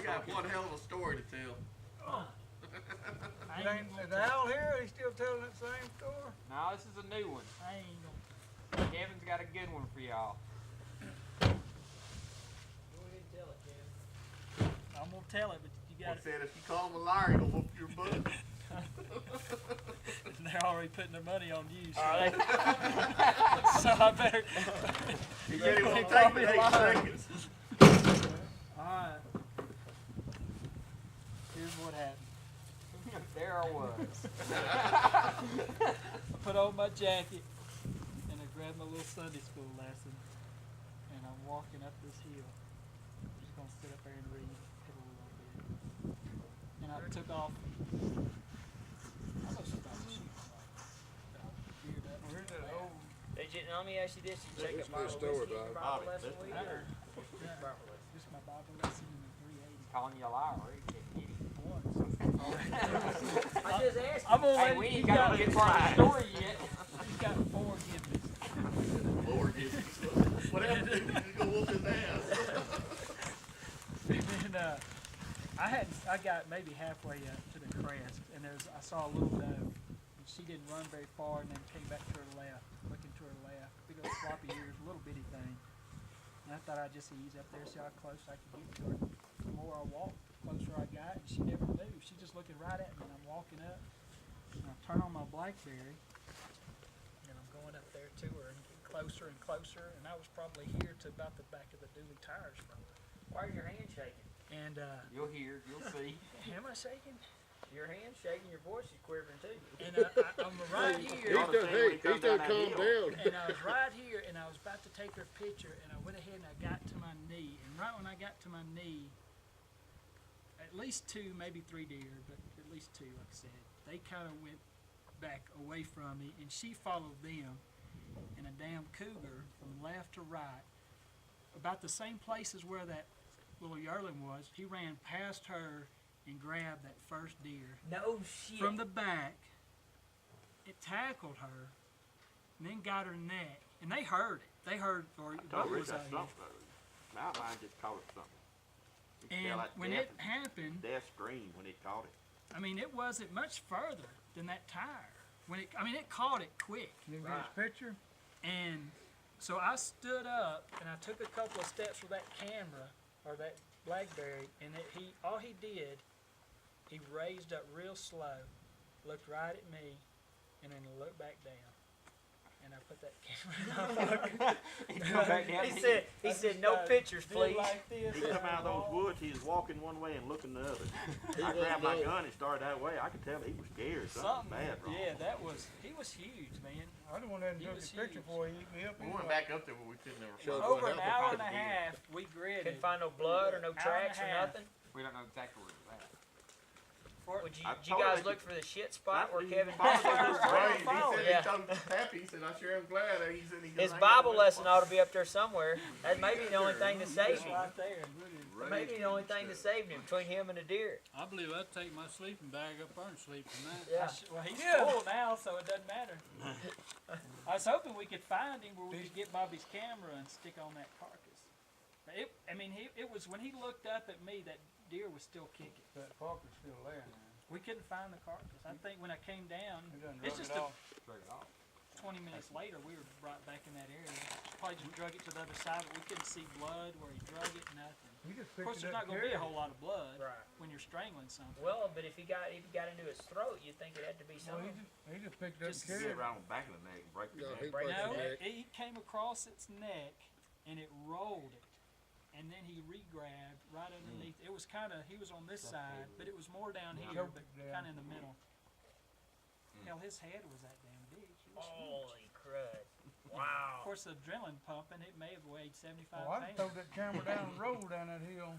got one hell of a story to tell. Oh. Is Al here? He still telling that same story? No, this is a new one. I ain't gonna. Kevin's got a good one for y'all. Go ahead and tell it, Kevin. I'm gonna tell it, but you He got said if you call him a liar, he'll whoop your butt. it. They're already putting their money on you. So, so I better. He said it won't take me 8 seconds. Alright. Here's what happened. There I was. I put on my jacket and I grabbed my little Sunday school lesson and I'm walking up this hill. I'm just gonna sit up there and read it a little bit. And I took off. I was about to shoot Where's that old? Let me ask you this: you take a That's bottle my of story, whiskey in your Bob. Bible lesson with you? or- This is my Bible lesson in the 380. Calling you a liar. Where you getting it? I just asked. I'm gonna Hey, let we you ain't got to get part of the story yet. He's got 4 gifts. Lord, whatever, dude, you just go whoop his ass. And I got maybe halfway up to the crest, and I saw a little doe. And she didn't run very far, and then came back to her left, looking to her left. Big old floppy ears, little bitty thing. And I thought I'd just ease up there, see how close I could get to her. The more I walked, the closer I got, and she never moved. She just looking right at me, and I'm walking up, and I turn on my BlackBerry, and I'm going up there to her and getting closer and closer, and I was probably here to about the back of the dually tires from her. Why are your hands shaking? And You'll hear. You'll see. am I shaking? Your hands shaking, your voice is quivering too. And I'm right He's here, done calm down. and I was right here, and I was about to take her picture, and I went ahead and I got to my knee, and right when I got to my knee, at least 2, maybe 3 deer, but at least 2, like I said, they kind of went back away from me, and she followed them, and a damn cougar from left to right, about the same places where that little yearling was, he ran past her and grabbed that first deer No shit. from the back. It tackled her, and then got her neck, and they heard it. They heard, or Told what Rick was that out here. something. Mountain lion just caught it something. You could tell And that when death, it happened, death scream when it caught it. I mean, it wasn't much further than that tire. It caught it quick. You get his picture? And so I stood up, and I took a couple of steps with that camera, or that BlackBerry, and all he did, he raised up real slow, looked right at me, and then looked back down. And I put that camera He come back down. He said, no pictures, please. Like this, He come out of those woods, he was walking one way and looking the other. I grabbed my gun and started that way. I could tell he was scared. Something bad wrong. Yeah, he was huge, man. I don't want to He take was a picture huge. for you. Eat me up. We went back up there, but we couldn't ever Sure. find Over What an hour happened? and a half, we gridded. Couldn't find no blood or no Hour and a tracks or half. nothing. We don't know exactly where it's at. Did you I you told guys her look for the shit spot where he Kevin followed Foster us was? Right, he said Yeah. he told Pappy, he said, I sure am glad that he's in His Bible lesson ought to be up there somewhere. That may be the only thing that saved him. Right there. That may be the only thing that saved him between him and the deer. I believe I'd take my sleeping bag up there and sleep tonight. Yeah. Well, he's full now, so it doesn't matter. I was hoping we could find him where we could get Bobby's camera and stick on that carcass. But it was when he looked up at me, that deer was still kicking. That parker's still there now. We couldn't find the carcass. I think when I came down, He done it's drug just it off. Straight off. 20 minutes later, we were brought back in that area. Probably just drug it to the other side, but we couldn't see blood where he drug it, nothing. You just Of course, picked there's it not up going and to be a carried whole lot of blood Right. when you're strangling something. Well, but if he got into his throat, you'd think it had to be it. Well, something. he just picked it up Just and Get carried it. around the back of the neck and break the No, neck. he Break broke No, his neck. he came across its neck and it rolled it, and then he re-grabbed right underneath. It was he was on this side, but it was more down here, Choked but it down. kind of in the middle. Hell, his head was that damn big. He was huge. Holy crud. Of Wow. course, the adrenaline pumping, it may have weighed 75 Oh, I'd throw pounds. that camera down the road down that hill.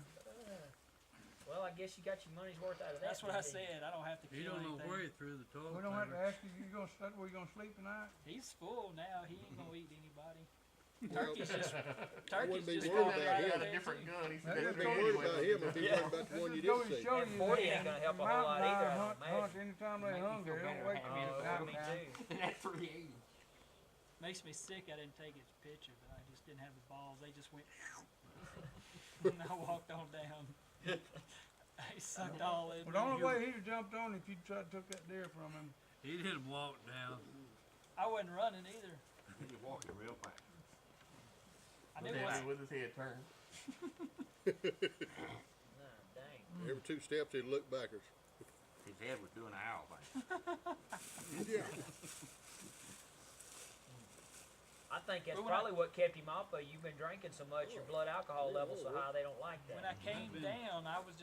Well, I guess you got your money's worth out of that. That's what I didn't you? said. I don't have to kill anything. he threw the toilet. We don't have to ask you. Where you gonna sleep tonight? He's full now. He ain't gonna eat anybody. Well, Turkey's just I wouldn't be just worried walking about right him. out He got a there, different too. gun. He said, I I'd that's be big worried anyway. about him if he Yeah. worried about the one you Go did to see. show And you 40 that ain't gonna help a whole mountain lot either, lion I hunt, don't imagine. hunt anytime they Make me hungry. feel They don't better wait having till me it's Oh, out me time. too. At 380. Makes me sick. I didn't take his picture, but I just didn't have the balls. They just went, and I walked on down. He sucked all in. Well, the only way he'd have jumped on if you tried to took that deer from him. He didn't walk down. I wasn't running either. He was walking real fast. I With knew his- what. with his head turned. Nah, dang. Every 2 steps he'd look backwards. His head was doing an owl thing. Yeah. I think that's But when I- probably what kept him off. But you've been drinking so much, your blood alcohol levels so high, they don't like When that. I came down, I was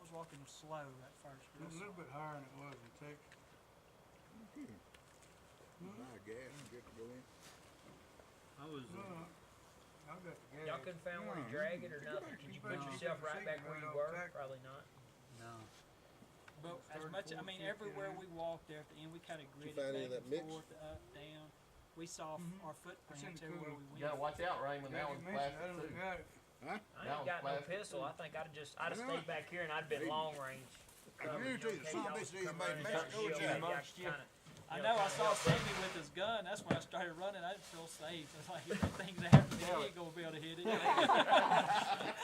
walking slow at first. It was a little bit higher than it was in Texas. Buy gas and get to go in. I was, I got the gas. Y'all couldn't find where to drag it or nothing. Could you put yourself right back where you were? Probably not. no. But as much, I mean, everywhere we walked there at the end, we kind of gridded find any back of that and mix? forth, up, down. We saw our footprints It's in the everywhere cooler. we You gotta went. watch out, Raymond. That one's plastic I too. don't got it. I That ain't was got no plastic, pistol. too. I think I'd have stayed back here and I'd been long range. I guarantee you, some bitch ain't made Mexico jam. I know. I saw Sammy with his gun. That's when I started running. I didn't feel safe. It's like things that happen to me, he ain't gonna be able to hit it.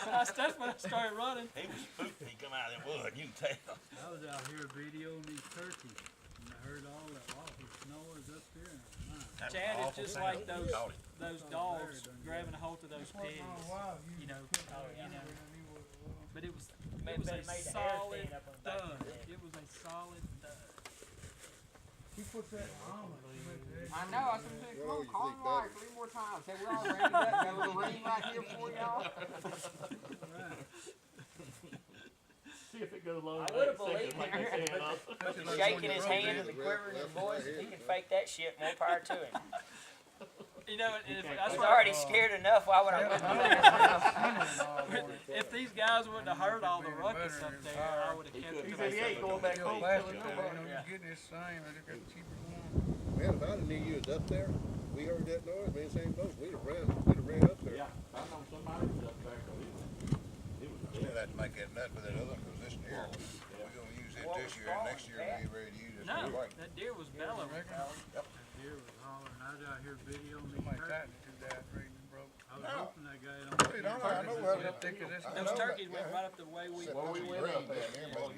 That's when I started running. He was spooked. He come out of the wood. You can tell. I was out here videoing these turkeys, and I heard all that awful noise up here. And Chad is just like those dogs grabbing a hold of those pigs. You know, but it was Made a the hair solid stand up on the back of thud. his head. It was a solid thud. He puts that on it. I know, I said, come Well, on, you call think him right better. 3 more times. Say, we're all ready up, got a little ring right here for y'all. See if it goes low. I would've believed like it. his hand up. Shaking his hand and the quivering his voice, if he can fake that shit, more power to him. You know, and that's He's why already scared enough. Why would I put him if these guys wouldn't have heard all the ruckus up there, I would have kept He it. said he ain't going back home. Plastic, killing you nobody. know, you get this same, but it got the cheaper one. Man, if I'd have knew you was up there, we heard that noise, me and same boat, we'd have ran up there. Yeah, I know somebody was up there. 'Cause it was We'll have to make that nut with that other one, cause this year, we're gonna use it this year, and next year we'll be ready to use it. No, for white. that deer was bellowing. that deer was hollering. I was out here videoing these Somebody turkeys. tightened it to that, reason broke. I was hoping that guy don't. Hey, I know It's well. up thick as this. I Those know that, turkeys went right up the way we. Except Well, we those went green up there. down there, but